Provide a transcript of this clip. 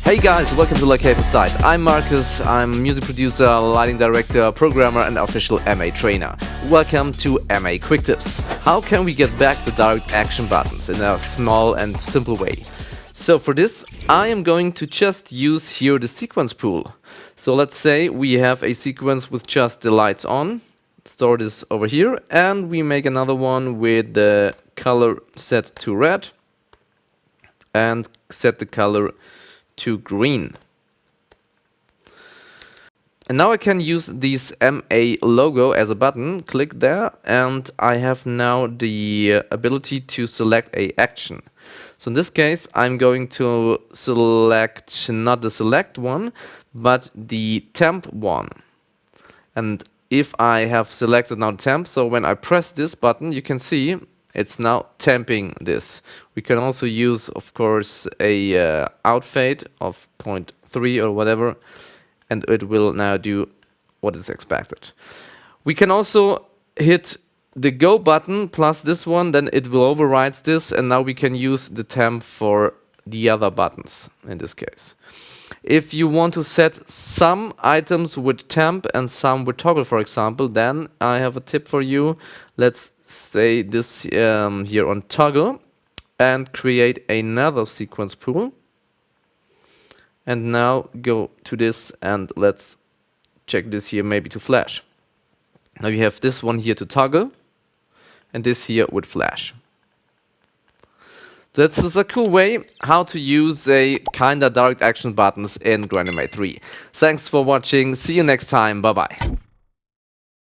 Hey guys, welcome to Lacave-Insight. I'm Marcus, I'm music producer, lighting director, programmer and official MA trainer. Welcome to MA Quick Tips. How can we get back the direct action buttons in a small and simple way? So for this, I am going to just use here the sequence pool. So let's say we have a sequence with just the lights on. Store this over here and we make another one with the color set to red and set the color to green. And now I can use this MA logo as a button, click there, and I have now the ability to select a action. So in this case I'm going to select not the select one but the temp one. And if I have selected now temp, so when I press this button you can see it's now temping this. We can also use, of course, a out fade of 0.3 or whatever, and it will now do what is expected. We can also hit the go button plus this one, then it will override this, and now we can use the temp for the other buttons in this case. If you want to set some items with temp and some with toggle, for example, then I have a tip for you. Let's say this here on toggle and create another sequence pool. And now go to this and let's check this here maybe to flash. Now you have this one here to toggle and this here with flash. This is a cool way how to use a kinda direct action buttons in GrandMA 3. Thanks for watching. See you next time. Bye bye.